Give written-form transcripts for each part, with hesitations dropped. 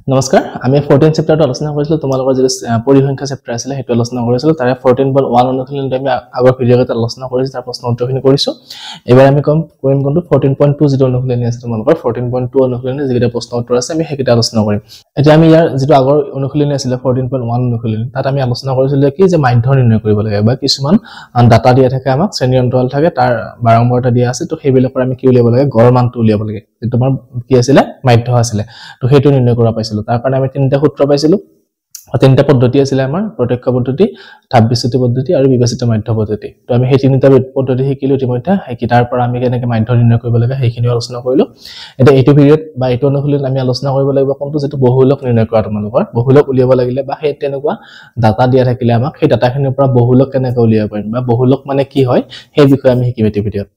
নমস্কাৰ আমি 14 চেপ্টাৰটো আলোচনা কৰিছিলো তোমালোকৰ যে পৰিসংখ্যা চেপ্টাৰ আছিল হেতু আলোচনা কৰিছিলো তাৰে 14.1 অনুশীলনটো আমি আগৰ ভিডিঅ'ত আলোচনা কৰিছো তাৰ প্ৰশ্ন উত্তৰখিনি কৰিছো এবাৰ আমি কৰিম কোনটো 14.2 যেটো অনুশীলন আছে তোমালোকৰ 14.2 অনুশীলনে যেটা প্ৰশ্ন উত্তৰ আছে আমি হেকিটা আলোচনা কৰিম এতিয়া আমি ইয়াৰ যেটো আগৰ অনুশীলন আছিল 14.1 অনুশীলন তাত আমি আলোচনা কৰিছিলো কি যে মাধ্য নিৰ্ণয় কৰিব লাগে বা কিছুমান ডাটা দিয়া থাকে আমাক শ্ৰেণী অন্তৰাল থাকে তাৰ বাৰম্বাৰতা দিয়া আছে তো সেইবিলাকৰ আমি কি উলিয়াব লাগে গড় মানটো উলিয়াব লাগে যেটো আমাৰ কি আছিল মাধ্য আছিল তো হেতু নিৰ্ণয় কৰা পাইছিলো তাৰ কাৰণে আমি তিনটা সূত্ৰ পাইছিলো তিনটা পদ্ধতি আছিল আমাৰ প্ৰত্যক্ষ পদ্ধতি ধাপবিচ্যুতি পদ্ধতি আৰু বিভাজিত মাধ্য পদ্ধতি তো আমি সেই তিনটা পদ্ধতি শিকিলো ইতিমধ্যে তাৰ পৰা আমি কেনেকৈ মাধ্য নিৰ্ণয় কৰিব লাগে সেইখিনি আলোচনা কৰিলো এটা এইটো পিৰিয়ড বা এইটো অনুশীলন আমি আলোচনা কৰিব লাগিব কোনটো যেটো বহুলক নিৰ্ণয় কৰা তোমালোকৰ বহুলক উলিয়াব লাগিলে বা সেই তেনেকুৱা ডাটা দিয়া থাকিলে আমাক সেই ডাটাখিনিৰ পৰা বহুলক কেনেকৈ উলিয়াব পাৰিম বা বহুলক মানে কি হয় সেই বিষয়ে আমি শিকিম এই ভিডিঅ'ত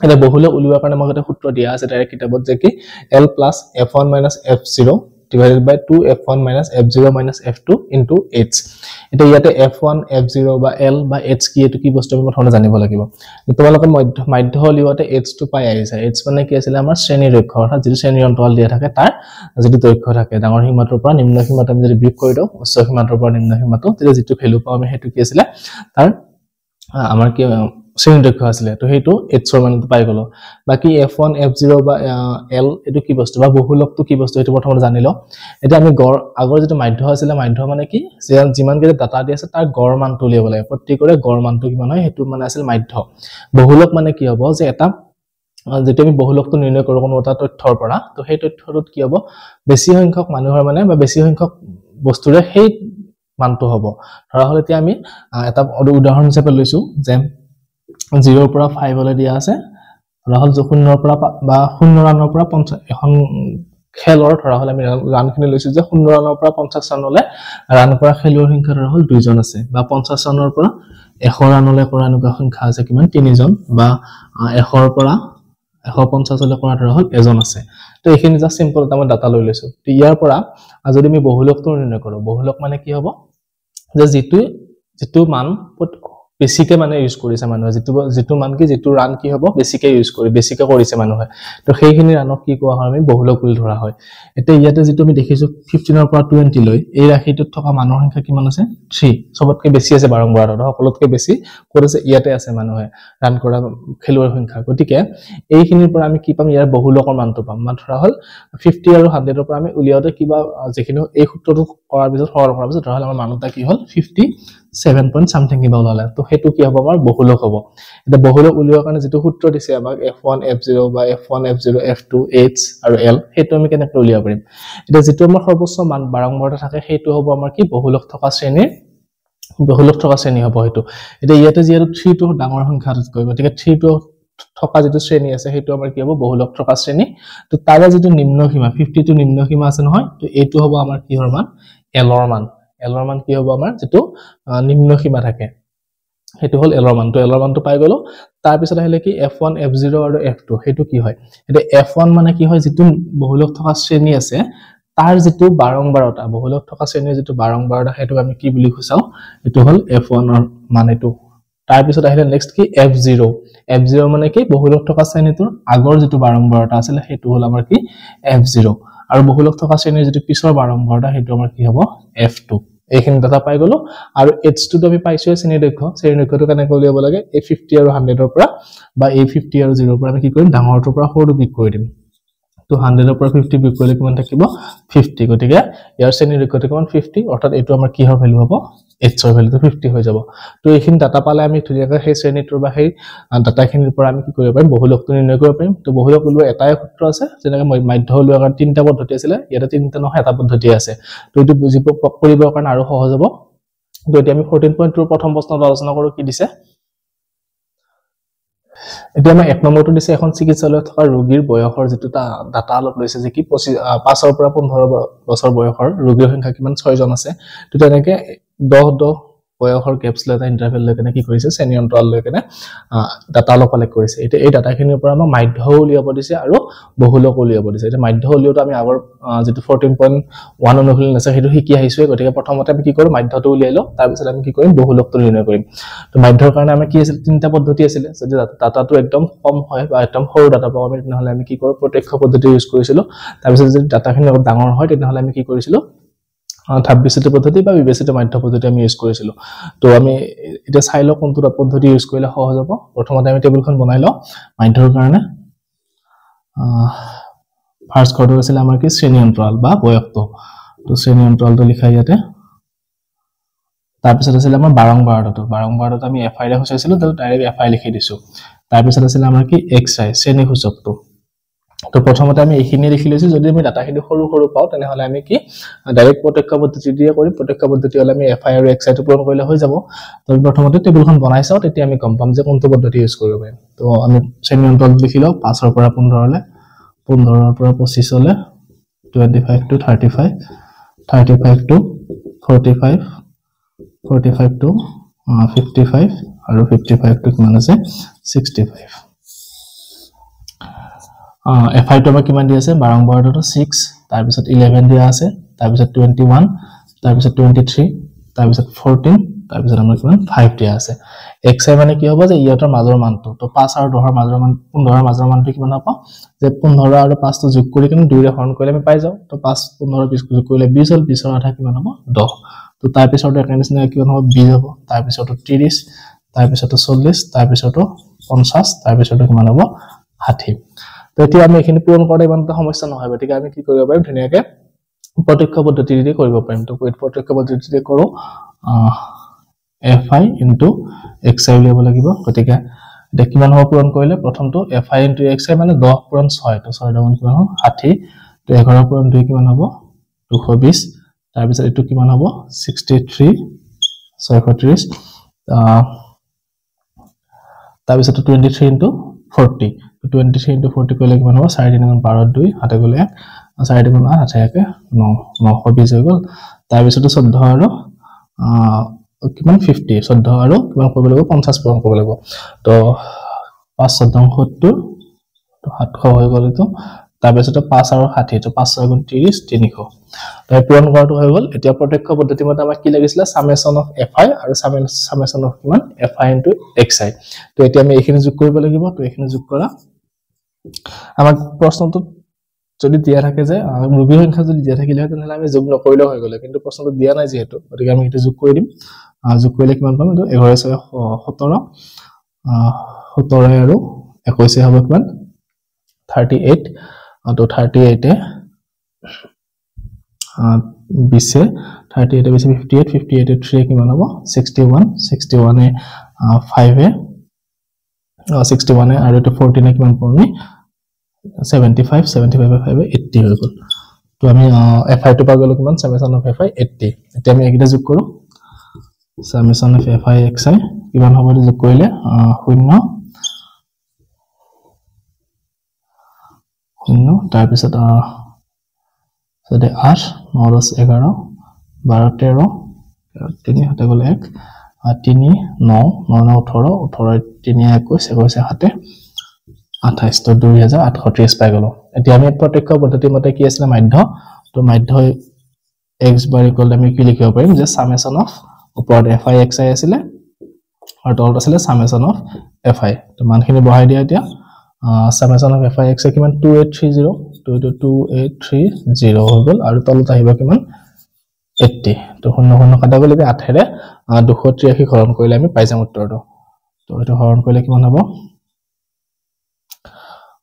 এটা বহুলক উলিওৱাৰ কাৰণে মই এটা সূত্ৰ দিয়া আছে তাৰে কিতাপত যে কি l + f1 - f0 divided by 2f1 - f0 - f2 into h এটা ইয়াতে f1 f0 বা l বা h কি এটো কি বস্তু আমি প্ৰথমে জানিব লাগিব তোমালোকে মাধ্য উলিওৱাতে h টো পাই আহিছে h মানে কি আছিল আমাৰ শ্ৰেণী দৈৰ্ঘ্য অৰ্থাৎ যেটো শ্ৰেণী অন্তৰাল দিয়া থাকে তাৰ যেটো দৈৰ্ঘ্য থাকে ডাঙৰ সীমাটোৰ পৰা নিম্ন সীমাটো আমি যদি বিয়োগ কৰি দিও উচ্চ সীমাটোৰ পৰা নিম্ন সীমাটো তেতিয়া যেটো ভ্যালু পাও আমি হেতু কি আছিল তাৰ আমাৰ কি শ্ৰেণী দৈৰ্ঘ্য আছিল তো হেতু h ৰ মানটো পাই গলো বাকি f1 f0 বা l এটো কি বস্তু বা বহুলকটো কি বস্তু এটো প্ৰথমে জানি লও এটা আমি গড় আগৰ যেটো মাধ্য আছিল মাধ্য মানে কি যে যিমান কেইটা ডাটা দি আছে তাৰ গড় মানটো উলিয়াব লাগে প্ৰত্যেকৰে গড় মানটো কিমান হয় হেতু মানে আছিল মাধ্য বহুলক মানে কি হ'ব যে এটা যেটো আমি বহুলকটো নিৰ্ণয় কৰো কোনো এটা তথ্যৰ পৰা তো সেই তথ্যটোত কি হ'ব বেছি সংখ্যক মানুহৰ মানে বা বেছি সংখ্যক বস্তুৰে সেই মানটো হ'ব ধৰা হল এতিয়া আমি এটা উদাহৰণ হিচাপে লৈছো যে 0 পৰা 5 লৈ দিয়া আছে ধৰা হল 0 পৰা বা 0 ৰানৰ পৰা 50 এখন খেলৰ ধৰা হল আমি ৰানখিনি লৈছো যে 0 ৰানৰ পৰা 50 ৰানলৈ ৰান কৰা খেলুৱৈৰ সংখ্যা ধৰা হল 2 জন আছে বা 50 ৰানৰ পৰা 100 ৰানলৈ কৰা এনেকুৱা সংখ্যা আছে কিমান 3 জন বা 100 ৰ পৰা 150 লৈ কৰা ধৰা হল এজন আছে তো এইখিনি জাস্ট সিম্পল এটা মই ডাটা লৈ লৈছো তো ইয়াৰ পৰা যদি আমি বহুলকটো নিৰ্ণয় কৰো বহুলক মানে কি হ'ব যে যেটো মান বেছিকে মানে ইউজ কৰিছে মানুহে যেটো মান কি যেটো ৰান কি হ'ব বেছিকে ইউজ কৰি বেছিকে কৰিছে মানুহে তো সেইখিনি ৰানক কি কোৱা হয় আমি বহুলক বুলি ধৰা হয় এতিয়া ইয়াতে যেটো আমি দেখিছো 15 ৰ পৰা 20 লৈ এই ৰাশিটোত থকা মানুহৰ সংখ্যা কিমান আছে 3 সবতকৈ বেছি আছে বাৰম্বাৰতা সকলোতকৈ বেছি কৰিছে ইয়াতে আছে মানুহে ৰান কৰা খেলুৱৈৰ সংখ্যা গতিকে এইখিনিৰ পৰা আমি কি পাম ইয়াৰ বহুলকৰ মানটো পাম মানে ধৰা হল 50 আৰু 100 ৰ পৰা আমি উলিয়াওতে কিবা যেখিনি এই সূত্ৰটো কৰাৰ পিছত সৰল কৰাৰ পিছত ধৰা হল আমাৰ মানটা কি হল 57 পইণ্ট সামথিং কিবা ওলালে তো হেতু কি হ'ব আমাৰ বহুলক হ'ব এটা বহুলক উলিওৱাৰ কাৰণে যেটো সূত্ৰ দিছে আমাক f1 f0 বা f1 f0 f2 h আৰু l হেতু আমি কেনেকৈ উলিয়াব পাৰিম এটা যেটো আমাৰ সৰ্বোচ্চ মান বাৰম্বাৰতা থাকে হেতু হ'ব আমাৰ কি বহুলক থকা শ্ৰেণী হ'ব হেতু এটা ইয়াতে যেটো 3 টো ডাঙৰ সংখ্যাতকৈ গতিকে 3 টো থকা যেটো শ্ৰেণী আছে হেতু আমাৰ কি হ'ব বহুলক থকা শ্ৰেণী তো তাৰে যেটো নিম্ন সীমা 50 টো নিম্ন সীমা আছে নহয় তো এইটো হ'ব আমাৰ কিহৰ মান l ৰ মান কি হ'ব আমাৰ যেটো নিম্ন সীমা থাকে হেতু হল l ৰ মানটো পাই গলো তাৰ পিছত আহিলে কি f1 f0 আৰু f2 হেতু কি হয় এটা f1 মানে কি হয় যেটো বহুলক থকা শ্ৰেণী আছে তাৰ যেটো বাৰম্বাৰতা বহুলক থকা শ্ৰেণীৰ যেটো বাৰম্বাৰতা হেতু আমি কি বুলি খুচাও এটো হল f1 ৰ মানেটো তাৰ পিছত আহিলে নেক্সট কি f0 মানে কি বহুলক থকা শ্ৰেণীটোৰ আগৰ যেটো বাৰম্বাৰতা আছিল হেতু হল আমাৰ কি f0 আৰু বহুলক থকা শ্ৰেণীৰ যেটো পিছৰ বাৰম্বাৰতা হেতু আমাৰ কি হ'ব f2 এইখিনি ডাটা পাই গলো আৰু h2 টো আমি পাইছো শ্ৰেণী দৈৰ্ঘ্যটো কেনেকৈ উলিয়াব লাগে এই 50 আৰু 100 ৰ পৰা বা এই 50 আৰু 0 ৰ পৰা আমি কি কৰিম ডাঙৰটোৰ পৰা সৰুটো বিয়োগ কৰি দিম তো 100 ৰ পৰা 50 বিয়োগ কৰিলে কিমান থাকিব 50 গতিকে ইয়াৰ শ্ৰেণী দৈৰ্ঘ্যটো কিমান 50 অৰ্থাৎ এইটো আমাৰ কিহৰ ভ্যালু হ'ব h ৰ ভ্যালুটো 50 হৈ যাব তো এইখিনি ডাটা পালে আমি ধুনিয়াকৈ সেই শ্ৰেণীটোৰ বা সেই ডাটাখিনিৰ পৰা আমি কি কৰিব পাৰিম বহুলকটো নিৰ্ণয় কৰিব পাৰিম তো বহুলক উলিওৱাৰ এটাই সূত্ৰ আছে যেনেকৈ মাধ্য উলিওৱাৰ কাৰণে তিনটা পদ্ধতি আছিল ইয়াতে তিনটা নহয় এটা পদ্ধতি আছে তো এইটো বুজিব কৰিবৰ কাৰণে আৰু সহজ হ'ব তো এতিয়া আমি 14.2 প্ৰথম প্ৰশ্নটো আলোচনা কৰো কি দিছে এতিয়া আমাৰ 1 নম্বৰটো দিছে এখন চিকিৎসালয়ত থকা ৰোগীৰ বয়সৰ যেটো ডাটা অলপ লৈছে যে কি 5 ৰ পৰা 15 বছৰ বয়সৰ ৰোগীৰ সংখ্যা কিমান 6 জন আছে তো তেনেকৈ 10 বয়সৰ গেপছ লৈ এটা ইন্টাৰভেল লৈ কেনে কি কৰিছে শ্ৰেণী অন্তৰাল লৈ কেনে ডাটা অলপ কালেক্ট কৰিছে এটা এই ডাটাখিনিৰ পৰা আমাক মাধ্য উলিয়াব দিছে আৰু বহুলক উলিয়াব দিছে এটা মাধ্য উলিয়াটো আমি আগৰ যেটো 14.1 অনুশীলন আছে হেতু শিকি আহিছো গতিকে প্ৰথমতে আমি কি কৰো মাধ্যটো উলিয়াই লও তাৰ পিছত আমি কি কৰিম বহুলকটো নিৰ্ণয় কৰিম তো মাধ্যৰ কাৰণে আমি কি আছিল তিনটা পদ্ধতি আছিল যদি ডাটাটো একদম কম হয় বা একদম সৰু ডাটা পাও আমি নহলে আমি কি কৰো প্ৰত্যক্ষ পদ্ধতি ইউজ কৰিছিলো তাৰ পিছত যদি ডাটাখিনি অলপ ডাঙৰ হয় তেতিয়াহলে আমি কি কৰিছিলো ধাপবিচিত্ৰ পদ্ধতি বা বিবেচিত মাধ্য পদ্ধতি আমি ইউজ কৰিছিলো তো আমি এটা চাই লও কোনটো পদ্ধতি ইউজ কৰিলে সহজ হ'ব প্ৰথমতে আমি টেবুলখন বনাই লও মাধ্যৰ কাৰণে ফাৰ্স্ট কোৱাৰ্টাৰ আছিল আমাৰ কি শ্ৰেণী অন্তৰাল বা বয়সটো তো শ্ৰেণী অন্তৰালটো লিখা ইয়াতে তাৰ পিছত আছিল আমাৰ বাৰংবাৰটো আমি এফআই ৰে হৈছিল তো ডাইৰেক্ট এফআই লিখি দিছো তাৰ পিছত আছিল আমাৰ কি এক্সআই শ্ৰেণী সূচকটো তো প্ৰথমতে আমি এইখিনি লিখি লৈছো যদি আমি ডাটাখিনি সৰু সৰু পাও তেনে হলে আমি কি ডাইৰেক্ট প্ৰত্যক্ষ পদ্ধতি দিয়ে কৰি প্ৰত্যক্ষ পদ্ধতি হলে আমি এফআই আৰু এক্সআই টো পূৰণ কৰিলে হৈ যাব তো প্ৰথমতে টেবুলখন বনাই চাও তেতিয়া আমি গম পাম যে কোনটো পদ্ধতি ইউজ কৰিব পাৰিম তো আমি শ্ৰেণী অন্তৰাল লিখি লও 5 ৰ পৰা 15 লে 15 ৰ পৰা 25 লে 25 to 35 35 to 45 45 to 55 আৰু 55 to কিমান আছে 65 FI to আমাৰ কিমান দি আছে বাৰংবাৰটো 6 তাৰ পিছত 11 দিয়া আছে তাৰ পিছত 21 তাৰ পিছত 23 তাৰ পিছত 14 তাৰ পিছত আমাৰ কিমান 5 দিয়া আছে xi মানে কি হ'ব যে ইয়াতৰ মাজৰ মানটো তো 5 আৰু 10 ৰ মাজৰ মান 15 ৰ মাজৰ মানটো কিমান হ'ব যে 15 আৰু 5 টো যোগ কৰি কিনে 2 ৰে হৰণ কৰিলে আমি পাই যাও তো 5 15 20 যোগ কৰিলে 20 হ'ল 20 ৰ আধা কিমান হ'ব 10 তো তাৰ পিছত একাউন্টছনে কিমান হ'ব 20 হ'ব তাৰ পিছত 30 তাৰ পিছত 40 তাৰ পিছত 50 তাৰ পিছত কিমান হ'ব 60 তো এতিয়া আমি এখিনি পূৰণ কৰা ইমানটা সমস্যা নহয় গতিকে আমি কি কৰিব পাৰিম ধুনিয়াকে প্ৰত্যক্ষ পদ্ধতি দি কৰিব পাৰিম তো প্ৰত্যক্ষ পদ্ধতি দি কৰো fi into xi উলিয়াব লাগিব গতিকে এটা কিমান হ'ব পূৰণ কৰিলে প্ৰথমটো fi into xi মানে 10 পূৰণ 6 তো 6 ডাবল কিমান হ'ব 60 তো 11 পূৰণ 2 কিমান হ'ব 220 তাৰ পিছত এটো কিমান হ'ব 63 630 তাৰ পিছত 23 into 40 23 into 40 কৰিলে কিমান হ'ব 4 গুণ 12 2 হাতে গলে 4 গুণ 8 হাতে 9 920 হৈ গল তাৰ পিছত 14 আৰু কিমান 50 14 আৰু কিমান কৰিব লাগিব 50 পূৰণ কৰিব লাগিব তো 5 14 70 তো 700 হৈ গল তো তাৰ পিছত 5 আৰু 60 তো 5 গুণ 30 300 তো পূৰণ কৰাটো হৈ গল এতিয়া প্ৰত্যক্ষ পদ্ধতি মতে আমাক কি লাগিছিল সামেশন অফ fi আৰু সামেশন অফ কিমান fi into xi তো এতিয়া আমি এইখিনি যোগ কৰিব লাগিব তো এইখিনি যোগ কৰা আমাৰ প্ৰশ্নটো যদি দিয়া থাকে যে মুগী সংখ্যা যদি দিয়া থাকিলে তেনে আমি যোগ নকৰিলে হৈ গলে কিন্তু প্ৰশ্নটো দিয়া নাই যেহেতু গতিকে আমি এটা যোগ কৰি দিম যোগ কৰিলে কিমান পাম তো 11 6 17 17 আৰু 21 হ'ব কিমান 38 তো 38 এ 20 38 এ 58 58 এ 3 কিমান হ'ব 61 61 এ 5 এ 61 এ আৰু 14 এ কিমান পাম 75 75 5 80 হৈ গল তো আমি fi to পা গলো কিমান সামেশন অফ fi 80 এতিয়া আমি এইটা যোগ কৰো সামেশন অফ fi xi কিমান হ'ব যোগ কৰিলে 0 0 তাৰ পিছত 8 9 10 11 12 13 3 হাতে গলে 1 3 9 9 18 18 3 21 21 হাতে 28 তো 2830 পাই গলো এতিয়া আমি প্ৰত্যক্ষ পদ্ধতি মতে কি আছিল মাধ্য তো মাধ্য x bar ইকুয়াল আমি কি লিখিব পাৰিম যে সামেশন অফ ওপৰত fi xi আছিল আৰু তলত আছিল সামেশন অফ fi তো মানখিনি বহাই দিয়া এতিয়া সামেশন অফ fi xi কিমান 2830 তো 2830 হৈ গল আৰু তলত আহিব কিমান 80 তো 0 কাটা গলে 8 ৰে 283 হৰণ কৰিলে আমি পাই যাম উত্তৰটো তো এটা হৰণ কৰিলে কিমান হ'ব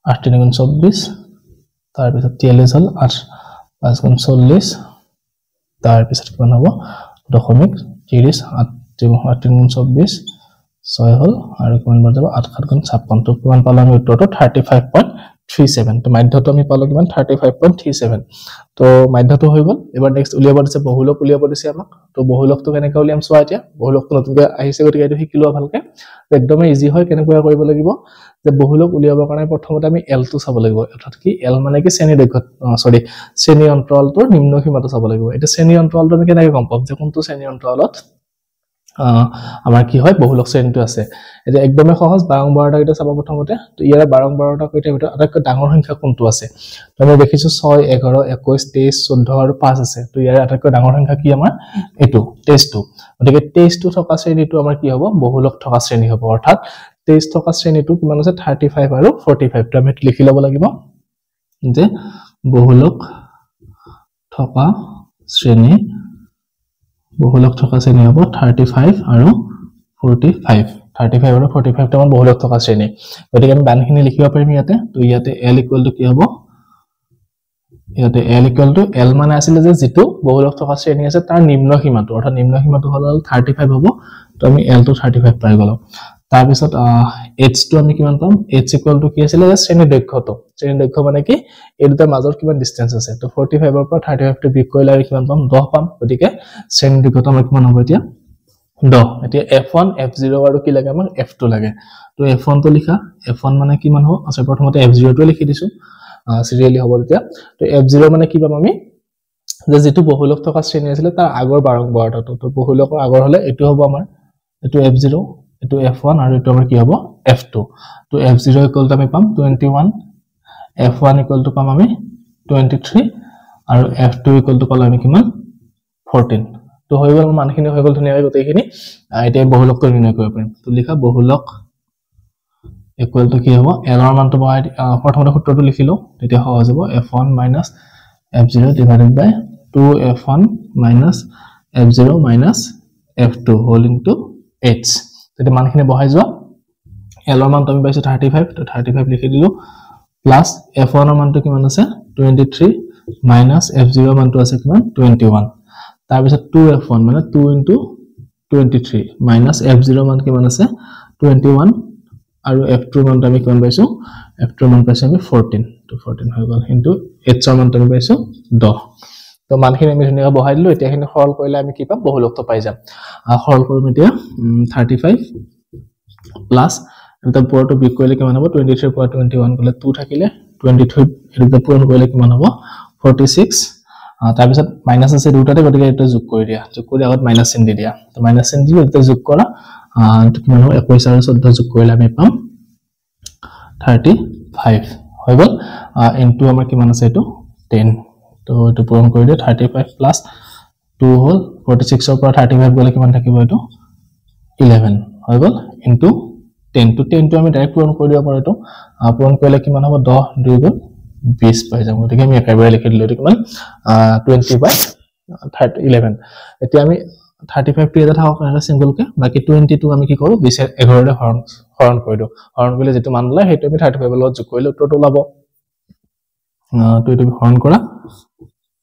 8 3 গুণ 24 তাৰ পিছত 43 হল 8 5 গুণ 40 তাৰ পিছত কিমান হ'ব দশমিক 30 8 গুণ 24 6 হল আৰু কিমান বাৰ যাব 8 7 গুণ 56 তো কিমান পালো আমি উত্তৰটো 35.37 তো মাধ্যটো আমি পালো কিমান 35.37 তো মাধ্যটো হৈ গল এবাৰ নেক্সট উলিয়াব দিছে বহুলক উলিয়াব দিছে আমাক তো বহুলকটো কেনেকৈ উলিয়াম চোৱা এতিয়া বহুলকটো নতুনকৈ আহিছে গতিকে এইটো শিকি লোৱা ভালকে একদমে ইজি হয় কেনেকৈ কৰিব লাগিব যে বহুলক উলিয়াবৰ কাৰণে প্ৰথমতে আমি l টো চাব লাগিব অৰ্থাৎ কি l মানে কি শ্ৰেণী দৈৰ্ঘ্য শ্ৰেণী অন্তৰালটোৰ নিম্ন সীমাটো চাব লাগিব এটা শ্ৰেণী অন্তৰালটো আমি কেনেকৈ গম পাম যে কোনটো শ্ৰেণী অন্তৰালত আমাৰ কি হয় বহুলক শ্ৰেণীটো আছে এটা একদমে সহজ 12 12টা এটা চাব প্ৰথমতে তো ইয়াৰ 12 12টা কইটা ভিতৰত আটাইতকৈ ডাঙৰ সংখ্যা কোনটো আছে তো আমি দেখিছো 6 11 21 23 14 আৰু 5 আছে তো ইয়াৰ আটাইতকৈ ডাঙৰ সংখ্যা কি আমাৰ এটো 23 টো গতিকে 23 টো থকা শ্ৰেণীটো আমাৰ কি হ'ব বহুলক থকা শ্ৰেণী হ'ব অৰ্থাৎ 23 থকা শ্ৰেণীটো কিমান আছে 35 আৰু 45 টো আমি লিখি ল'ব লাগিব যে বহুলক থকা শ্ৰেণী হ'ব 35 আৰু 45 35 আৰু 45 টা আমাৰ বহুলক থকা শ্ৰেণী গতিকে আমি বানখিনি লিখিব পাৰিম ইয়াতে তো ইয়াতে l ইকুৱেল টু কি হ'ব ইয়াতে l ইকুৱেল টু l মানে আছিল যে যেটো বহুলক থকা শ্ৰেণী আছে তাৰ নিম্ন সীমাটো অৰ্থাৎ নিম্ন সীমাটো হ'ল 35 হ'ব তো আমি l টো 35 পাই গলো তাৰ পিছত h টো আমি কিমান পাম h ইকুৱেল টু কি আছিল যে শ্ৰেণী দৈৰ্ঘ্য মানে কি এই দুটাৰ মাজৰ কিমান ডিসটেন্স আছে তো 45 ৰ পৰা 35 টো বিয়োগ কৰিলে আমি কিমান পাম 10 পাম গতিকে শ্ৰেণী দৈৰ্ঘ্যটো আমাৰ কিমান হ'ব এতিয়া 10 এতিয়া f1 f0 আৰু কি লাগে আমাক f2 লাগে তো f1 টো লিখা f1 মানে কিমান হ'ব আছে প্ৰথমতে f0 টো লিখি দিছো সিৰিয়ালি হ'ব এতিয়া তো f0 মানে কি পাম আমি যে যেটো বহুলক থকা শ্ৰেণী আছিল তাৰ আগৰ 12 12টা তো বহুলকৰ আগৰ হলে এটো হ'ব আমাৰ এটো f0 এটো f1 আৰু এটো আমাৰ কি হ'ব f2 তো f0 ইকুৱেল টু আমি পাম 21 f1 ইকুৱেল টু পাম আমি 23 আৰু f2 ইকুৱেল টু পালে আমি কিমান 14 তো হৈ গ'ল মানখিনি হৈ গ'ল ধুনীয়াকৈ গোটেইখিনি এতিয়া বহুলকটো নিৰ্ণয় কৰিব পাৰিম তো লিখা বহুলক ইকুৱেল টু কি হ'ব l ৰ মানটো মই প্ৰথমতে সূত্ৰটো লিখিলো তেতিয়া সহজ হ'ব f1 f0 divided by 2f1 f0 f2 whole into h তেতিয়া মানখিনি বহাই যোৱা l ৰ মানটো আমি পাইছো 35 তো 35 লিখি দিলো প্লাস f1 ৰ মানটো কিমান আছে 23 f0 ৰ মানটো আছে কিমান 21 তাৰ পিছত 2f1 মানে 2 into 23 f0 মান কিমান আছে 21 আৰু f2 ৰ মানটো আমি কিমান পাইছো f2 ৰ মান পাইছো আমি 14 তো 14 হৈ গ'ল into h ৰ মানটো আমি পাইছো 10 তো মানখিনি আমি ধুনীয়াকৈ বহাই দিলো এতিয়া খিনি সৰল কৰিলে আমি কি পাম বহুলকটো পাই যাম সৰল কৰিম এতিয়া 35 প্লাস এটা পৰটো বিয়োগ কৰিলে কিমান হ'ব 23 পৰা 21 গলে 2 থাকিলে 23 এটা পূৰণ কৰিলে কিমান হ'ব 46 তাৰ পিছত মাইনাস আছে দুটাতে গতিকে এটা যোগ কৰি দিয়া যোগ কৰি আগত মাইনাস চিন দি দিয়া তো মাইনাস চিন দি এটা যোগ কৰা কিমান হ'ব 21 আৰু 14 যোগ কৰিলে আমি পাম 35 হৈ গ'ল ইনটু আমাৰ কিমান আছে এটো 10 তো এটো পূৰণ কৰি দিয়া 35 প্লাস 2 হ'ল 46 ৰ পৰা 35 গলে কিমান থাকিব এটো 11 হৈ গ'ল ইনটু 10 to 10 to আমি ডাইৰেক্ট পূৰণ কৰি দিব পাৰো এটো পূৰণ কৰিলে কিমান হ'ব 10 2 গুণ 20 পাই যাম গতিকে আমি একেবাৰে লিখি দিলো এটো কিমান 20 by 11 এতিয়া আমি 35 টো এটা থাকক এটা সিম্বল কে বাকি 20 টো আমি কি কৰো 20 11 ৰে হৰণ কৰি দিও হৰণ কৰিলে যেটো মান ওলাই হেটো আমি 35 লগত যোগ কৰিলে উত্তৰটো ওলাব তো এটো হৰণ কৰা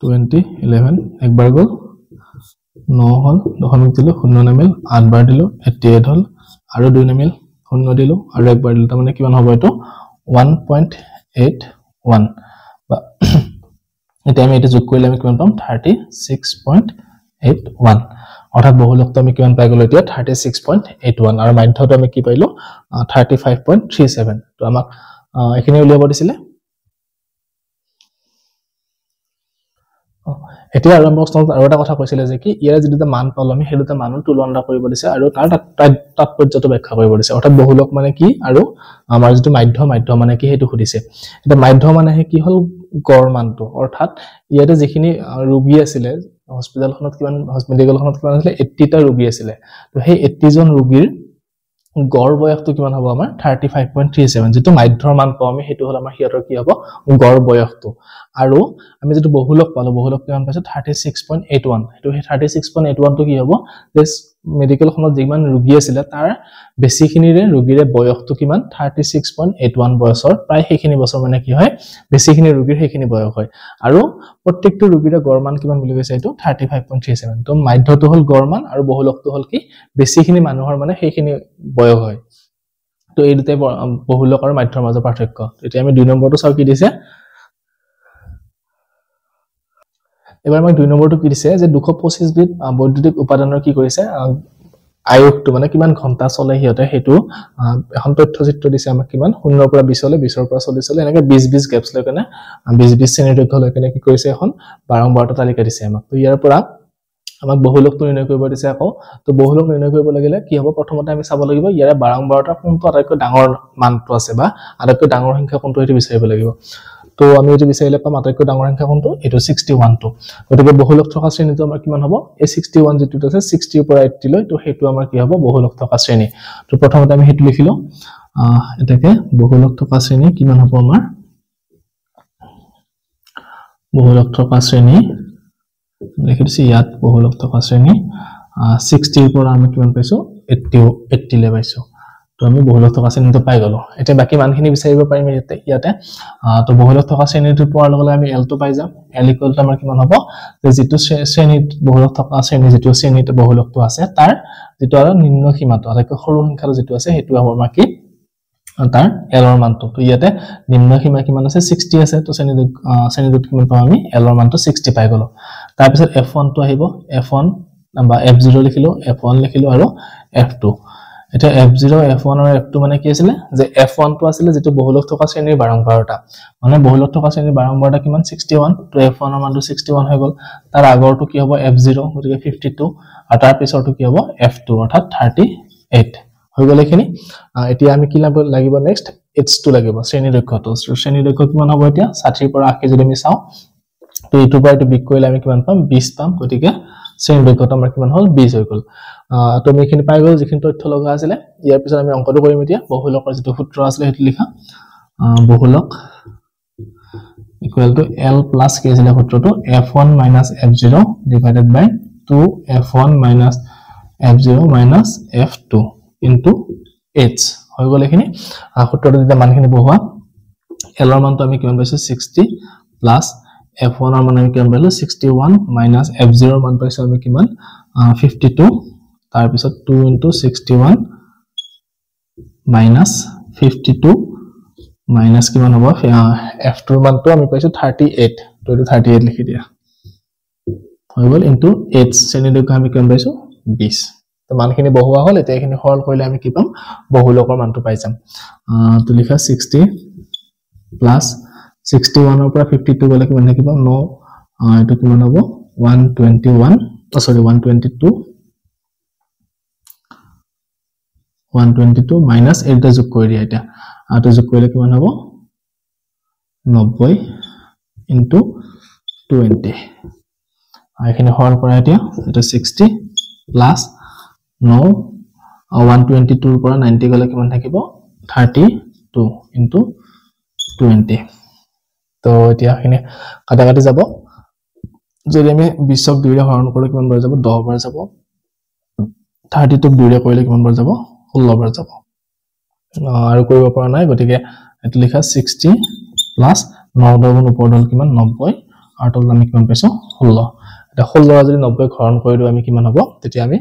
20 11 একবাৰ গল 9 হল 10 দিলো 0 নামিল 8 বাৰ দিলো 88 হল আৰু 2 নামিল 0 দিলো আৰু একবাৰ দিলো তাৰ মানে কিমান হ'ব এটো 1.81 বা এটা আমি এটা যোগ কৰিলে আমি কিমান পাম 36.81 অৰ্থাৎ বহুলকটো আমি কিমান পাই গলো এতিয়া 36.81 আৰু মাধ্যটো আমি কি পাইলো 35.37 তো আমাক এখিনি উলিয়াব দিছিলে এতিয়া আৰু প্ৰশ্নত আৰু এটা কথা কৈছিলে যে কি ইয়াৰ যেটা মান পালো আমি হেৰুটা মানৰ তুলনা কৰিব দিছে আৰু তাৰ তাৎপৰ্যটো ব্যাখ্যা কৰিব দিছে অৰ্থাৎ বহুলক মানে কি আৰু আমাৰ যেটো মাধ্য মানে কি হেতু খুদিছে এটা মাধ্য মানে কি হল গড় মানটো অৰ্থাৎ ইয়াতে যিখিনি ৰোগী আছিল হস্পিটালখনত কিমান মেডিকেলখনত কিমান আছিল 80 টা ৰোগী আছিল তো সেই 80 জন ৰোগীৰ গড় বয়সটো কিমান হ'ব আমাৰ 35.37 যেটো মাধ্যৰ মান পাও আমি হেতু হল আমাৰ হিয়াৰৰ কি হ'ব গড় বয়সটো আৰু আমি যেটো বহুলক পালো বহুলক কিমান পাইছো 36.81 হেতু 36.81 টো কি হ'ব দিস মেডিকেলখনত যিমান ৰোগী আছিল তাৰ বেছিখিনিৰে ৰোগীৰে বয়সটো কিমান 36.81 বয়সৰ প্ৰায় সেইখিনি বছৰ মানে কি হয় বেছিখিনি ৰোগীৰ সেইখিনি বয়স হয় আৰু প্ৰত্যেকটো ৰোগীৰে গড় মান কিমান বুলি কৈছে এটো 35.37 তো মাধ্যটো হল গড় মান আৰু বহুলকটো হল কি বেছিখিনি মানুহৰ মানে সেইখিনি বয়স হয় তো এই দুটাই বহুলক আৰু মাধ্যৰ মাজৰ পাৰ্থক্য এতিয়া আমি 2 নম্বৰটো চাও কি দিছে এবাৰ মই 2 নম্বৰটো কি দিছে যে 225 বিট বৈদ্যুতিক উপাদানৰ কি কৰিছে আয়ুসটো মানে কিমান ঘন্টা চলে হিয়তে হেতু এখন তথ্যচিত্ৰ দিছে আমাক কিমান 0 ৰ পৰা 20 লৈ 20 ৰ পৰা 40 লৈ এনেকৈ 20 গেপছ লৈ কেনে 20 শ্ৰেণীৰ দৈৰ্ঘ্য লৈ কেনে কি কৰিছে এখন 12 টা তালিকা দিছে আমাক তো ইয়াৰ পৰা আমাক বহুলকটো নিৰ্ণয় কৰিব দিছে আকৌ তো বহুলক নিৰ্ণয় কৰিব লাগিলে কি হ'ব প্ৰথমতে আমি চাব লাগিব ইয়াৰে বাৰম্বাৰতাৰ কোনটো আটাইতকৈ ডাঙৰ মানটো আছে বা আটাইতকৈ ডাঙৰ সংখ্যা কোনটো এটো বিচাৰিব লাগিব তো আমি এটো বিচাৰিলে পাম আটাইতকৈ ডাঙৰ সংখ্যা কোনটো এটো 61 টো গতিকে বহুলক থকা শ্ৰেণীটো আমাৰ কিমান হ'ব এই 61 যেটো আছে 60 ৰ পৰা 80 লৈ তো হেতু আমাৰ কি হ'ব বহুলক থকা শ্ৰেণী তো প্ৰথমতে আমি হেতু লিখিলো এটাকে বহুলক থকা শ্ৰেণী কিমান হ'ব আমাৰ বহুলক থকা শ্ৰেণী লিখিছো ইয়াত বহুলক থকা শ্ৰেণী 60 ৰ পৰা আমি কিমান পাইছো 80 লে পাইছো তো আমি বহুলক থকা শ্ৰেণীটো পাই গলো এতিয়া বাকি মানখিনি বিচাৰিব পাৰিম ইয়াতে তো বহুলক থকা শ্ৰেণীটো পোৱাৰ লগে আমি l টো পাই যাম l ইকুৱেল টু আমাৰ কিমান হ'ব যে যেটো শ্ৰেণীত বহুলক থকা শ্ৰেণী যেটো শ্ৰেণীত বহুলকটো আছে তাৰ যেটো আৰু নিম্ন সীমাটো আটাইতকৈ সৰু সংখ্যাটো যেটো আছে হেতু আমাৰ কি তাৰ l ৰ মানটো তো ইয়াতে নিম্ন সীমা কিমান আছে 60 আছে তো শ্ৰেণীটোত কিমান পাম আমি l ৰ মানটো 60 পাই গলো তাৰ পিছত f1 টো আহিব f1 বা f0 লিখিলো f1 লিখিলো আৰু f2 এটা f0 f1 আৰু f2 মানে কি আছিল যে f1 টো আছিল যেটো বহুলক থকা শ্ৰেণীৰ বাৰম্বাৰতা মানে বহুলক থকা শ্ৰেণীৰ বাৰম্বাৰতা কিমান 61 তো f1 ৰ মানটো 61 হৈ গল তাৰ আগৰটো কি হ'ব f0 গতিকে 52 আৰু তাৰ পিছৰটো কি হ'ব f2 অৰ্থাৎ 38 হৈ গল এখিনি এতিয়া আমি কি লাগিব নেক্সট h2 লাগিব শ্ৰেণী দৈৰ্ঘ্যটো শ্ৰেণী দৈৰ্ঘ্য কিমান হ'ব এতিয়া 60 পৰা 80 যদি আমি চাও তো ইটো পৰা ইটো বিক কৰিলে আমি কিমান পাম 20 পাম গতিকে শ্ৰেণী দৈৰ্ঘ্যটো আমাৰ কিমান হ'ল 20 হৈ গল তো আমি এখিনি পাই গল যিখিনি তথ্য লগা আছিল ইয়াৰ পিছত আমি অংকটো কৰিম এতিয়া বহুলকৰ যেটো সূত্ৰ আছিল হেতু লিখা বহুলক ইকুৱেল টু l প্লাস কি আছিল সূত্ৰটো f1 f0 ডিভাইডেড বাই 2f1 f0 f2 into h হৈ গল এখিনি সূত্ৰটো যেতিয়া মানখিনি বহোৱা l ৰ মানটো আমি কিমান পাইছো 60 প্লাস f1 ৰ মান আমি কিমান পাইলো 61 f0 ৰ মান পাইছো আমি কিমান 52 তাৰ পিছত 2 into 61 minus 52 minus কিমান হ'ব f2 ৰ মানটো আমি পাইছো 38 তো এটো 38 লিখি দিয়া হৈ গল into h শ্ৰেণী দৈৰ্ঘ্য আমি কিমান পাইছো 20 তো মানখিনি বহুৱা হল এতিয়া এখিনি সৰল কৰিলে আমি কি পাম বহুলকৰ মানটো পাই যাম তো লিখা 60 plus 61 ৰ পৰা 52 গলে কিমান থাকিব নো এটো কিমান হ'ব 122 minus 8 যোগ কৰি দিয়া এটা আটো যোগ কৰিলে কিমান হ'ব 90 into 20 এখিনি সৰল কৰা এতিয়া এটা 60 plus 9 122 ৰ পৰা 90 গলে কিমান থাকিব 32 into 20 তো এতিয়া এখিনি কাটা কাটি যাব যদি আমি 20 ক 2 ৰে হৰণ কৰো কিমান বাৰ যাব 10 বাৰ যাব 32 ক 2 ৰে কৰিলে কিমান বাৰ যাব 16 বাৰ যাব আৰু কৰিব পৰা নাই গতিকে এটো লিখা 60 প্লাস 9 দগুণ ওপৰ দল কিমান 90 আৰু তল আমি কিমান পাইছো 16 এটা 16 যদি 90 হৰণ কৰি দিও আমি কিমান হ'ব তেতিয়া আমি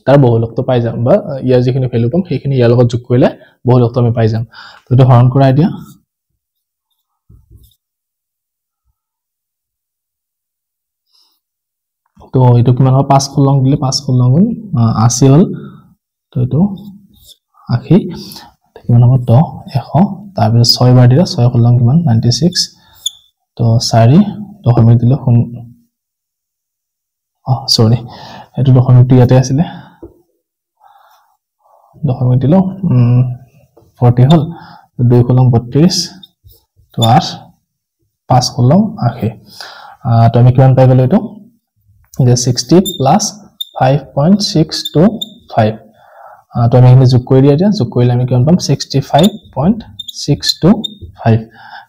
তাৰ বহুলকটো পাই যাম বা ইয়াৰ যিখিনি ভ্যালু পাম সেইখিনি ইয়াৰ লগত যোগ কৰিলে বহুলকটো আমি পাই যাম তো এটো হৰণ কৰাই দিয়া তো এটো কিমান হ'ব 5 খলং দিলে 5 খলং 80 হল তো এটো 80 কিমান হ'ব 10 100 তাৰ পিছত 6 বাৰ দিলে 6 খলং কিমান 96 তো 4 দশমিক দিলে সৰি এটো দশমিকটো ইয়াতে আছিল দশমিক দিলো 40 হল 2 খলং 32 তো 8 5 খলং 80 তো আমি কিমান পাই গলো এটো যে 60 plus 5.625 তো আমি এখিনি যোগ কৰি দিয়া এতিয়া যোগ কৰিলে আমি কিমান পাম 65.625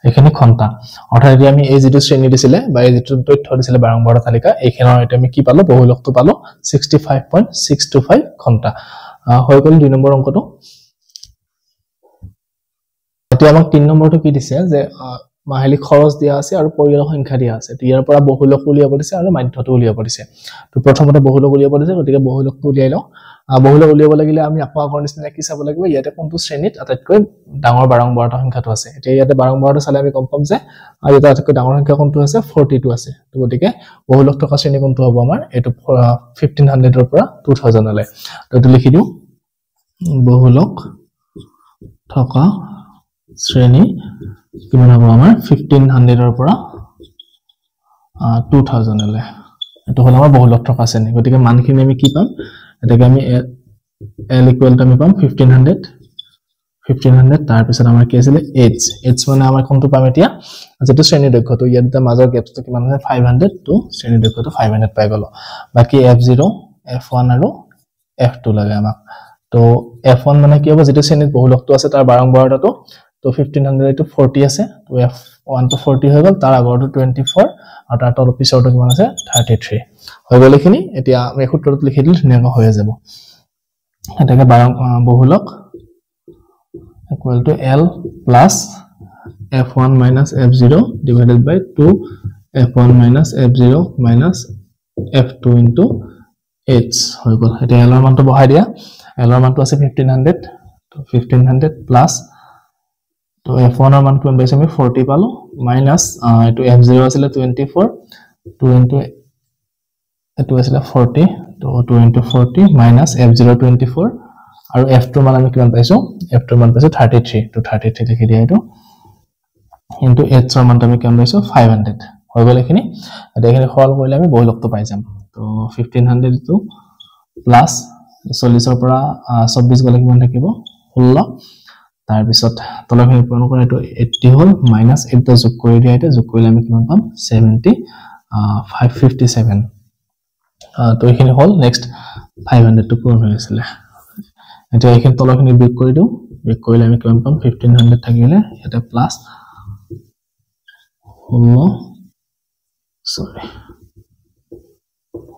এখিনি ঘন্টা অৰ্থাৎ এতিয়া আমি এই যেটো শ্ৰেণী দিছিলে বা এই যেটো তথ্য দিছিলে বাৰম্বাৰতা তালিকা এইখনৰ এটা আমি কি পালো বহুলকটো পালো 65.625 ঘন্টা হৈ গল 2 নম্বৰ অংকটো এতিয়া আমাক 3 নম্বৰটো কি দিছে যে মাহিলি খৰচ দিয়া আছে আৰু পৰিয়ালৰ সংখ্যা দিয়া আছে ইয়াৰ পৰা বহুলক উলিয়াব দিছে আৰু মাধ্যটো উলিয়াব দিছে তো প্ৰথমতে বহুলক উলিয়াব দিছে গতিকে বহুলকটো উলিয়াই লও বহুলক উলিয়াব লাগিলে আমি আকৌ আগৰ নিচিনা কি চাব লাগিব ইয়াতে কোনটো শ্ৰেণীত আটাইতকৈ ডাঙৰ বাৰম্বাৰতা সংখ্যাটো আছে এতিয়া ইয়াতে বাৰম্বাৰতা চালে আমি গম পাম যে ইয়াতে আটাইতকৈ ডাঙৰ সংখ্যা কোনটো আছে 42 আছে তো গতিকে বহুলক থকা শ্ৰেণী কোনটো হ'ব আমাৰ এটো 1500 ৰ পৰা 2000 লৈ তো এটো লিখি দিও বহুলক থকা শ্ৰেণী কিমান হ'ব আমাৰ 1500 ৰ পৰা 2000 লৈ এটো হল আমাৰ বহুলক থকা শ্ৰেণী গতিকে মানখিনি আমি কি পাম এটাকে আমি l ইকুৱেল টু আমি পাম 1500 তাৰ পিছত আমাৰ কি আছিল h মানে আমাৰ কোনটো পাম এতিয়া যেটো শ্ৰেণী দৈৰ্ঘ্যটো ইয়াত এটা মাজৰ গেপটো কিমান আছে 500 টু শ্ৰেণী দৈৰ্ঘ্যটো 500 পাই গল বাকি f0 f1 আৰু f2 লাগে আমাক তো f1 মানে কি হ'ব যেটো শ্ৰেণীত বহুলকটো আছে তাৰ বাৰংবাৰতাটো তো 1500 টু 40 আছে তো f1 টু 40 হৈ গল তাৰ আগৰটো 24 আৰু তাৰ তলৰ পিছৰটো কিমান আছে 33 হৈ গল এখিনি এতিয়া আমি সূত্ৰটো লিখি দিলে ধুনীয়াকৈ হৈ যাব এটাকে বহুলক equal to L plus f1 minus f0 divided by 2 f1 minus f0 minus f2 into h হৈ গল এটা L ৰ মানটো বহাই দিয়া L ৰ মানটো আছে 1500 তো 1500 plus তো f1 ৰ মান কিমান পাইছো আমি 40 পালো minus এটো f0 আছিল 24 2 into এটো আছিল 40 তো 2 into 40 minus f0 24 আৰু f2 মান আমি কিমান পাইছো f2 মান পাইছো 33 তো 33 লিখি দিয়া এটো ইনটু h ৰ মানটো আমি কিমান পাইছো 500 হৈ গল এখিনি এটা এখিনি সল কৰিলে আমি বহুলকটো পাই যাম তো 1500 টু প্লাস 40 ৰ পৰা 24 গলে কিমান থাকিব 16 তাৰ পিছত তলখিনি পূৰণ কৰা এটো 80 হল মাইনাস 8 যোগ কৰি দিয়া এটা যোগ কৰিলে আমি কিমান পাম 557 তো এখিনি হল নেক্সট 500 টু পূৰণ হৈ আছিল এটা এখিনি তলখিনি ব্ৰেক কৰি দিও ব্ৰেক কৰিলে আমি কিমান পাম 1500 থাকিলে এটা প্লাস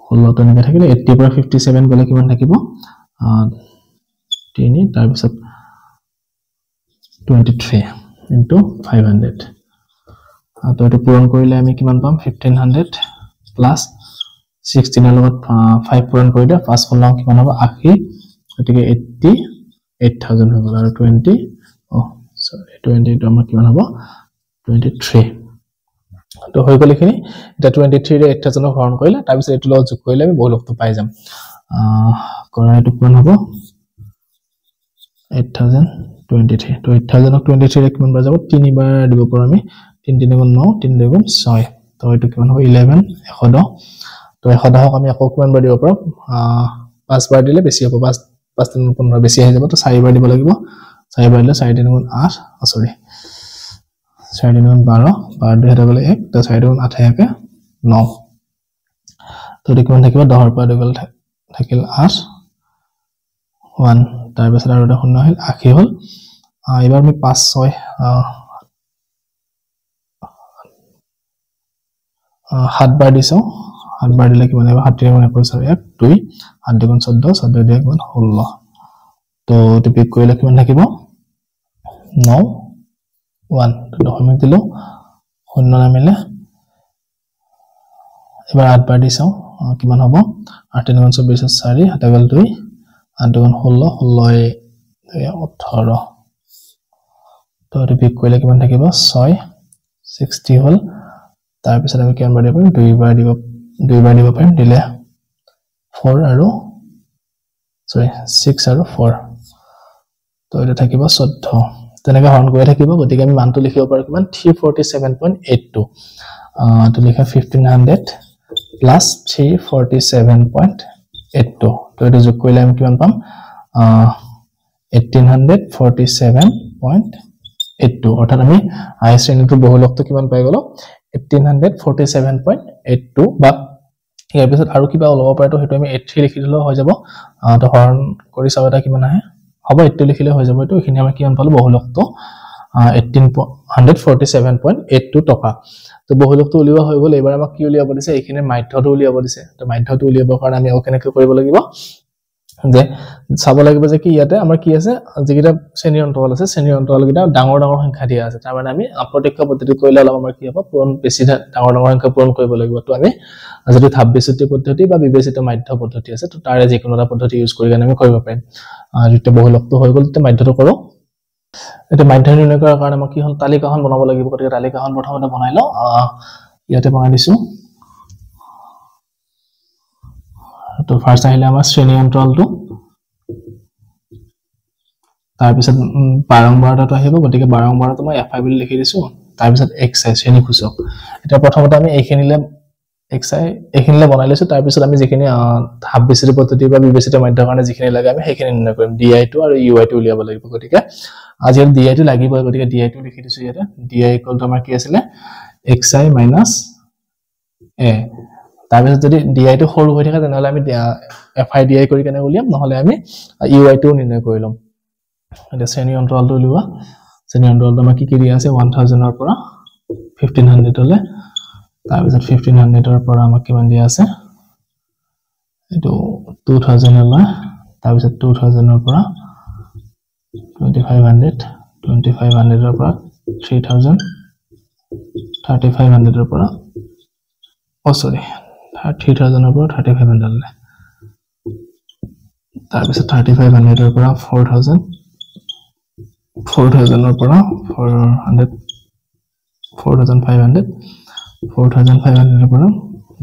16 তো এনেকৈ থাকিলে 80 পৰা 57 গলে কিমান থাকিব 3 তাৰ পিছত 23 into 500 তো এটো পূৰণ কৰিলে আমি কিমান পাম 1500 plus 16 ৰ লগত 5 পূৰণ কৰি দিয়া 5 ফল কিমান হ'ব 80 গতিকে 88000 হৈ গল আৰু 20 তো আমাৰ কিমান হ'ব 23 তো হৈ গল এখিনি এটা 23 ৰে 8000 হৰণ কৰিলে তাৰ পিছত এটো লগত যোগ কৰিলে আমি বহুলকটো পাই যাম কৰা এটো কিমান হ'ব 8023 তো 8023 ৰে কিমান বাৰ যাব 3 বাৰ দিব পাৰো আমি 3 3 গুণ 9 3 2 গুণ 6 তো এটো কিমান হ'ব 11 110 তো 110 আমি আকৌ কিমান বাৰ দিব পাৰো 5 বাৰ দিলে বেছি হ'ব 5 3 15 বেছি হৈ যাব তো 4 বাৰ দিব লাগিব 4 বাৰ দিলে 4 3 গুণ 8 সৰি 4 3 গুণ 12 12 দুই হাতে গলে 1 তো 4 গুণ 8 একে 9 তো কিমান থাকিব 10 ৰ পৰা দুই গলে থাকিল 8 1 তাৰ পিছত আৰু এটা শূন্য আহিল 80 হল এবাৰ আমি 5 6 7 বাৰ দিছো 7 বাৰ দিলে কিমান হ'ব 7 গুণ 21 1 2 7 গুণ 14 14 দুই গুণ 16 তো এটো পিক কৰিলে কিমান থাকিব 9 1 তো দশমিক দিলো শূন্য নামিলে এবাৰ 8 বাৰ দিছো কিমান হ'ব 8 গুণ 24 4 7 গল 2 8 গুণ 16 16 18 তো এটো পিক কৰিলে কিমান থাকিব 6 60 হল তাৰ পিছত আমি কিমান বাৰ দিব পাৰিম দুই বাৰ দিব পাৰিম দিলে 4 আৰু 6 আৰু 4 তো এটা থাকিব 14 তেনেকৈ হৰণ কৰি থাকিব গতিকে আমি মানটো লিখিব পাৰো কিমান 347.82 তো লিখা 1500 plus 347.82 তো এটো যোগ কৰিলে আমি কিমান পাম 1847.82 অৰ্থাৎ আমি আই শ্ৰেণীটোৰ বহুলকটো কিমান পাই গলো 1847.82 বা ইয়াৰ পিছত আৰু কিবা ওলাব পাৰে তো হেতু আমি 83 লিখি দিলে হৈ যাব তো হৰণ কৰি চাও এটা কিমান আহে হ'ব 80 লিখিলে হৈ যাব এটো এখিনি আমি কিমান পালো বহুলকটো 1847.82 টকা তো বহুলকটো উলিওৱা হৈ গল এবাৰ আমাক কি উলিয়াব দিছে এখিনি মাধ্যটো উলিয়াব দিছে তো মাধ্যটো উলিয়াবৰ কাৰণে আমি কেনেকৈ কৰিব লাগিব যে চাব লাগিব যে কি ইয়াতে আমাৰ কি আছে যেকিটা শ্ৰেণী অন্তৰাল আছে শ্ৰেণী অন্তৰালকিটা ডাঙৰ ডাঙৰ সংখ্যা দিয়া আছে তাৰ মানে আমি অপ্ৰত্যক্ষ পদ্ধতি কৰিলে অলপ আমাৰ কি হ'ব পূৰণ বেছি ডাঙৰ ডাঙৰ সংখ্যা পূৰণ কৰিব লাগিব তো আমি যদি ধাপ বিচ্যুতি পদ্ধতি বা বিবেচিত মাধ্য পদ্ধতি আছে তো তাৰে যিকোনো এটা পদ্ধতি ইউজ কৰি আমি কৰিব পাৰিম যেতিয়া বহুলকটো হৈ গল তেতিয়া মাধ্যটো কৰো এটা মাধ্য নিৰ্ণয় কৰাৰ কাৰণে মই কি হল তালিকাখন বনাব লাগিব গতিকে তালিকাখন প্ৰথমতে বনাই লও ইয়াতে বনাই দিছো তো ফাৰ্স্ট আহিলে আমাৰ শ্ৰেণী অন্তৰালটো তাৰ পিছত বাৰংবাৰতাটো আহিব গতিকে বাৰংবাৰতাটো মই f5 বুলি লিখি দিছো তাৰ পিছত x শ্ৰেণী সূচক এটা প্ৰথমতে আমি এইখিনিলে xi এখিনিলে বনাই লৈছো তাৰ পিছত আমি যিখিনি হাফ বেচিটি পদ্ধতি বা বিবেচিত মাধ্যমৰ কাৰণে যিখিনি লাগে আমি সেইখিনি নিৰ্ণয় কৰিম di2 আৰু ui2 উলিয়াব লাগিব গতিকে আজি di2 লাগিব গতিকে di2 লিখি দিছো ইয়াতে di = আমাৰ কি আছিল xi - a তাৰ পিছত যদি di2 সৰু হৈ থাকে তেনেহলে আমি fi di কৰি কেনে উলিয়াম নহলে আমি ui2 নিৰ্ণয় কৰি লম এটা শ্ৰেণী অন্তৰালটো উলিওৱা শ্ৰেণী অন্তৰালটো আমাৰ কি কি দিয়া আছে 1000 ৰ পৰা 1500 লৈ তাৰ পিছত 1500 ৰ পৰা আমাক কিমান দিয়া আছে এটো 2000 লৈ তাৰ পিছত 2000 ৰ পৰা 2500 ৰ পৰা 3000 3500 ৰ পৰা 3000 ৰ পৰা 3500 লৈ তাৰ পিছত 3500 ৰ পৰা 4000 ৰ পৰা 4500 ৰ পৰা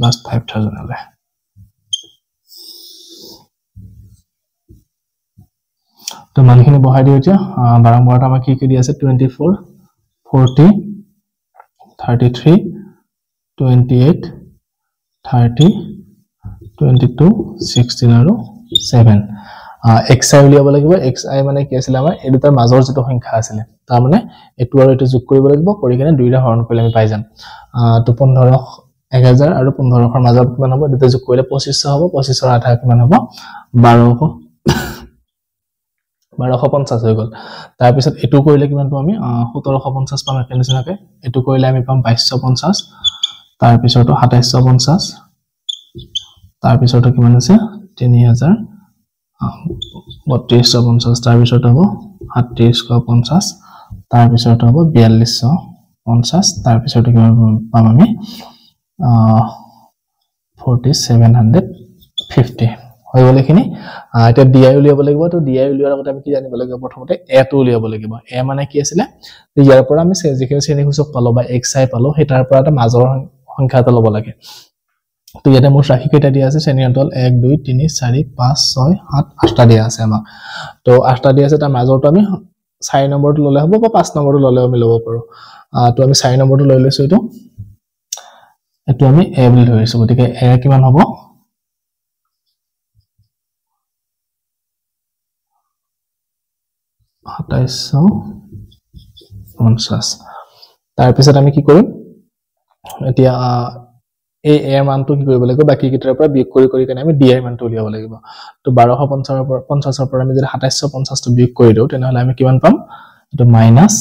লাষ্ট 5000 লৈ তো মানখিনি বহাই দিও এতিয়া বাৰম্বাৰটা আমাক কি দি আছে 24 40 33 28 30 22 16 আৰু 7 xi উলিয়াব লাগিব xi মানে কি আছিল আমাৰ এই দুটাৰ মাজৰ যেটো সংখ্যা আছিল তাৰ মানে এটো আৰু এটো যোগ কৰিব লাগিব কৰি কিনে দুইটা হৰণ কৰিলে আমি পাই যাম তো 15 1000 আৰু 1500 ৰ মাজত কিমান হ'ব দুটা যোগ কৰিলে 2500 হ'ব 2500 ৰ আধা কিমান হ'ব 1250 হৈ গল তাৰ পিছত এটো কৰিলে কিমান পাম আমি 1750 পাম একেনিচিনাকে এটো কৰিলে আমি পাম 2250 তাৰ পিছৰটো 2750 তাৰ পিছৰটো কিমান আছে 3000 3250 তাৰ পিছৰটো হ'ব 3850 তাৰ পিছৰটো হ'ব 4250 তাৰ পিছৰটো কিমান পাম আমি 4750 হৈ গলে খিনি এটা di উলিয়াব লাগিব তো di উলিয়াৰ আগতে আমি কি জানিব লাগিব প্ৰথমতে a টো উলিয়াব লাগিব a মানে কি আছিল ইয়াৰ পৰা আমি যিখিনি শ্ৰেণীসূচক পালো বা xi পালো হেটাৰ পৰা এটা মাজৰ সংখ্যা এটা লব লাগে তো ইয়াতে মোৰ ৰাশি কেইটা দিয়া আছে শ্ৰেণী অন্তৰাল 1 2 3 4 5 6 7 8টা দিয়া আছে আমাক তো 8টা দিয়া আছে তাৰ মাজৰটো আমি 4 নম্বৰটো ললে হ'ব বা 5 নম্বৰটো ললে আমি লব পাৰো তো আমি 4 নম্বৰটো লৈ লৈছো এটো আমি a বুলি ধৰিছো গতিকে a কিমান হ'ব 2750 তাৰ পিছত আমি কি কৰিম এতিয়া এই a মানটো কি কৰিব লাগিব বাকি কিটাৰ পৰা বিয়োগ কৰি কেনে আমি di মানটো উলিয়াব লাগিব তো 1250 ৰ পৰা আমি যদি 2750 টো বিয়োগ কৰি দিও তেনেহলে আমি কিমান পাম এটো মাইনাস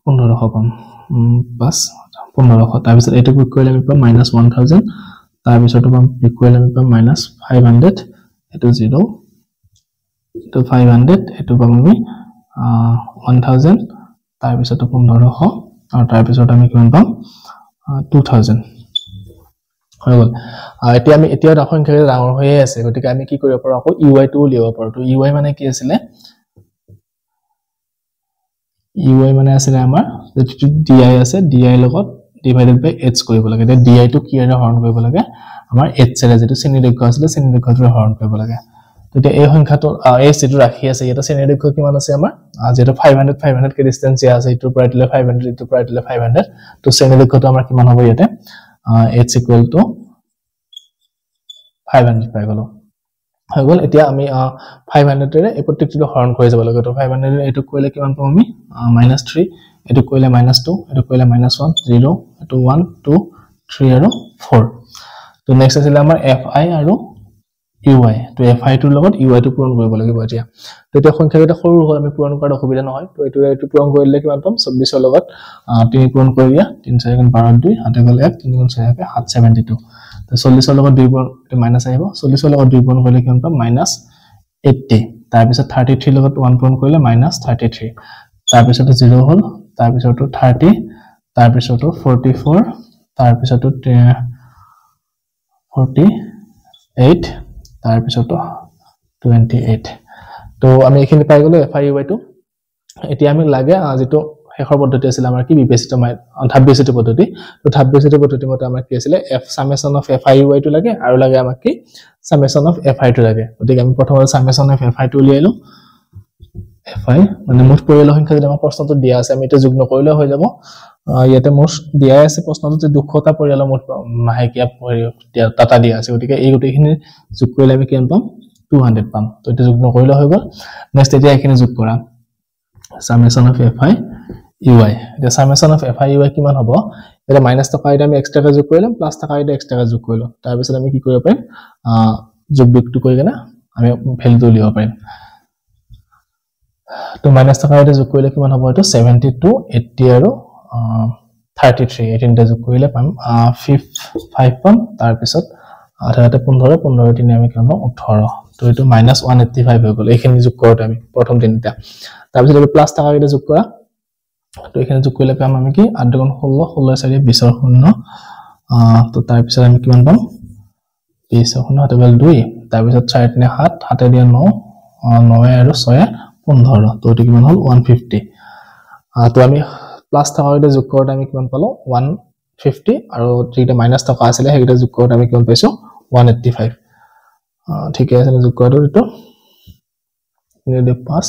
1500 পাম 1500 তাৰ পিছত এটো বিয়োগ কৰিলে আমি পাম -1000 তাৰ পিছৰটো পাম বিয়োগ কৰিলে আমি পাম -500 এটো 0 এটো 500 এটো পাম আমি 1000 তাৰ পিছৰটো 1500 আৰু তাৰ পিছত আমি কিমান পাম 2000 হৈ গল এতিয়া আমি এতিয়া সংখ্যা ডাঙৰ হৈয়ে আছে গতিকে আমি কি কৰিব পাৰো আকৌ ui2 উলিয়াব পাৰো তো ui মানে কি আছিল ui মানে আছিল আমাৰ যেটো di আছে di লগত ডিভাইডেড বাই h কৰিব লাগে তে di টো কি এৰে হৰণ কৰিব লাগে আমাৰ h এৰে যেটো শ্ৰেণী দৈৰ্ঘ্য আছিল শ্ৰেণী দৈৰ্ঘ্যটো হৰণ কৰিব লাগে তো এই সংখ্যাটো এই যেটো ৰাখি আছে এটা শ্ৰেণী দৈৰ্ঘ্য কিমান আছে আমাৰ যেটো 500 কে ডিসটেন্স আছে ইটোৰ পৰা ইটোলে 500 ইটোৰ পৰা ইটোলে 500 তো শ্ৰেণী দৈৰ্ঘ্যটো আমাৰ কিমান হ'ব ইয়াতে h = 500 পাই গলো হৈ গল এতিয়া আমি 500 ৰে এই প্ৰত্যেকটো হৰণ কৰি যাব লাগে তো 500 ৰে এটো কৰিলে কিমান পাম আমি -3 এটো কৰিলে -2 এটো কৰিলে -1 0 এটো 1 2 3 আৰু 4 তো নেক্সট আছিল আমাৰ fi আৰু ui তো fi টোৰ লগত ui টো পূৰণ কৰিব লাগিব এতিয়া তো এটা সংখ্যা এটা সৰু হ'ল আমি পূৰণ কৰাৰ অসুবিধা নহয় তো এটো পূৰণ কৰিলে কিমান পাম 24 ৰ লগত 3 পূৰণ কৰি দিয়া 3 4 গুণ 12 2 হাতে গলে 1 3 গুণ 6 772 তো 40 ৰ লগত 2 পূৰণ মাইনাস আহিব 40 ৰ লগত 2 পূৰণ কৰিলে কিমান পাম -80 তাৰ পিছত 33 ৰ লগত 1 পূৰণ কৰিলে -33 তাৰ পিছত 0 হ'ল তাৰ পিছত 30 তাৰ পিছত 44 তাৰ পিছত 48 তাৰ পিছত 28 তো আমি এখিনি পাই গলো fi ui টো এতিয়া আমি লাগে যেটো শেষৰ পদ্ধতি আছিল আমাৰ কি বিবেচিত ধাপ বেচিত পদ্ধতি তো ধাপ বেচিত পদ্ধতি মতে আমাৰ কি আছিল f summation of fi ui টো লাগে আৰু লাগে আমাক কি summation of fi টো লাগে গতিকে আমি প্ৰথমতে summation of fi টো উলিয়াইলো fi মানে মুঠ পৰিয়ালৰ সংখ্যা যদি আমাৰ প্ৰশ্নটো দিয়া আছে আমি এটা যোগ নকৰিলে হৈ যাব ইয়াতে মুঠ দিয়া আছে প্ৰশ্নটোতে 200টা পৰিয়ালৰ মুঠ মাহেকীয়া টাটা দিয়া আছে গতিকে এই গোটেইখিনি যোগ কৰিলে আমি কিমান পাম 200 পাম তো এটা যোগ নকৰিলে হৈ গ'ল নেক্সট এতিয়া এইখিনি যোগ কৰা summation of fi ui the summation of fi ui কিমান হ'ব এটা মাইনাস টকা এটা আমি এক্সট্ৰাকে যোগ কৰিলাম প্লাস টকা এটা এক্সট্ৰাকে যোগ কৰিলো তাৰ পিছত আমি কি কৰিব পাৰিম যোগ বিয়োগটো কৰি কেনে আমি ভ্যালুটো লিখিব পাৰিম তো মাইনাস টকা এটা যোগ কৰিলে কিমান হ'ব এটো 72 80 আৰু 33 18 টা যোগ কৰিলে পাম 5 পাম তাৰ পিছত আধাতে 15 15 তিনে আমি কিমান 18 তো এটো -185 হৈ গ'ল এইখিনি যোগ কৰোতে আমি প্ৰথম তিনিটা তাৰ পিছত এই প্লাস টকা এটা যোগ কৰা তো এখানে যোগ কৰিলে পাম আমি কি 8 গুণ 16 16 4 20 এৰ 0 তো তাৰ পিছত আমি কিমান পাম 20 এৰ 0 হাতে গল 2 তাৰ পিছত 4 নে 7 হাতে দিয়া 9 9 আৰু 6 15 তো এটো কিমান হল 150 তো আমি প্লাস টকা এটা যোগ কৰোতে আমি কিমান পালো 150 আৰু যেটা মাইনাস টকা আছিল হেইটা যোগ কৰোতে আমি কিমান পাইছো 185 ঠিক আছে যোগ কৰোতে এটো নিদে 5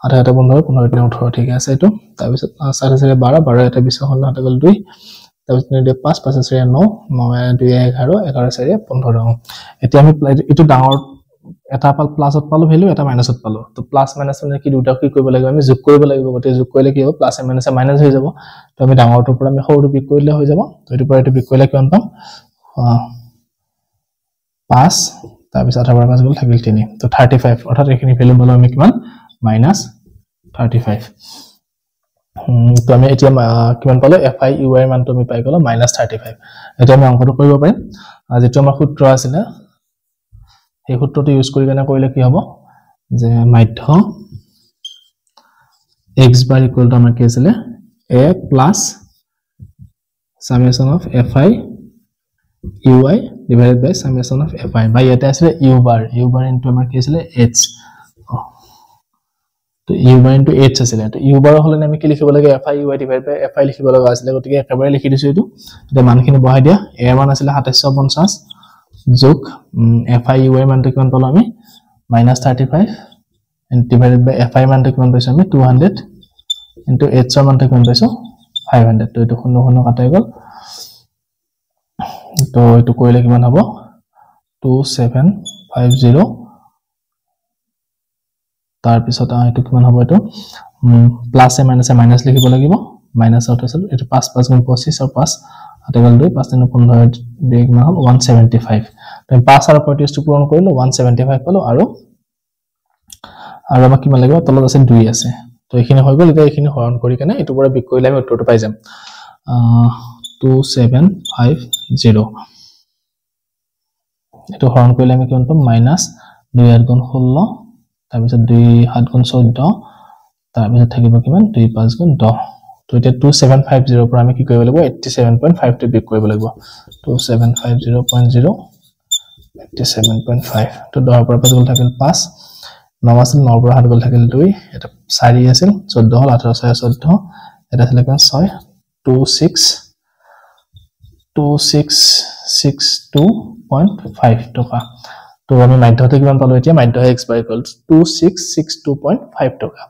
আধা এটা 15 15 নে 18 ঠিক আছে এটো তাৰ পিছত 4 4 12 12 এটা 20 হল হাতে গল 2 তাৰ পিছত নিদে 5 5 4 9 9 2 11 11 4 15 এতিয়া আমি এটো ডাঙৰ এটা পাল প্লাসত পালো ভ্যালু এটা মাইনাসত পালো তো প্লাস মাইনাস মানে কি দুটা কি কৰিব লাগিব আমি যোগ কৰিব লাগিব গতে যোগ কৰিলে কি হ'ব প্লাস মাইনাস মাইনাস হৈ যাব তো আমি ডাঙৰটোৰ পৰা আমি সৰুটো বিয়োগ কৰিলে হৈ যাব তো এটো পৰা এটো বিয়োগ কৰিলে কিমান পাম 5 তাৰ পিছত 18 5 গল থাকিল 3 তো 35 অৰ্থাৎ এইখিনি ভ্যালু পালো আমি কিমান -35 তো আমি এতিয়া কিমান পালো fi ui এর মানটো আমি পাই গলো -35 এটা আমি অঙ্কটো কৰিব পাৰিম যেটো আমাৰ সূত্ৰ আছিল এই সূত্ৰটো ইউজ কৰি কেনে কৰিলে কি হ'ব যে মাধ্য x bar equal to আমাৰ কি আছিল a plus summation of fi ui divided by summation of fi by এটা আছিল u bar into আমাৰ কি আছিল h তো u bar into h আছিল তো u bar হলে আমি কি লিখিব লাগে fi ui divided by fi লিখিব লগা আছিল গতিকে একেবাৰে লিখি দিছো এটো এটা মানখিনি বহাই দিয়া a মান আছিল 2750 যোগ fi ui মানটো কিমান পালো আমি -35 and divided by fi মানটো কিমান পাইছো আমি 200 into h মানটো কিমান পাইছো 500 তো এটো 0 0 কাটাই গল তো এটো কৰিলে কিমান হ'ব 2750 তাৰ পিছত এটো কিমান হ'ব এটো প্লাস এ মাইনাস লিখিব লাগিব মাইনাস আউট আছে এটো 5 5 গুণ 25 আৰু 5 আতে গল 2 5 3 15 দেখ না 175 তো 5 আৰু 35 টো পূৰণ কৰিলো 175 পালো আৰু আমাক কিমান লাগিব তলত আছে 2 আছে তো এইখিনি হৈ গল এতিয়া এইখিনি হৰণ কৰি কেনে এটো পৰা বিক কৰিলে আমি উত্তৰটো পাই যাম 2750 এটো হৰণ কৰিলে আমি কিমান পাম -2 8 গুণ 16 তাৰ পিছত 2 7 গুণ 14 তাৰ পিছত থাকিব কিমান 2 5 গুণ 10 তো এটা 2750 পৰা আমি কি কৰিব লাগিব 87.5 টো বিক কৰিব লাগিব 2750.0 87.5 তো 10 পৰা 5 গুণ থাকিল 5 9 আছিল 9 পৰা 7 গুণ থাকিল 2 এটা 4 আছিল 14 হল 18 6 14 এটা আছিল কিমান 6 2662.5 টকা তো আমি মাধ্যতে কিমান পালো এতিয়া মাধ্য x bar equals 2662.5 টকা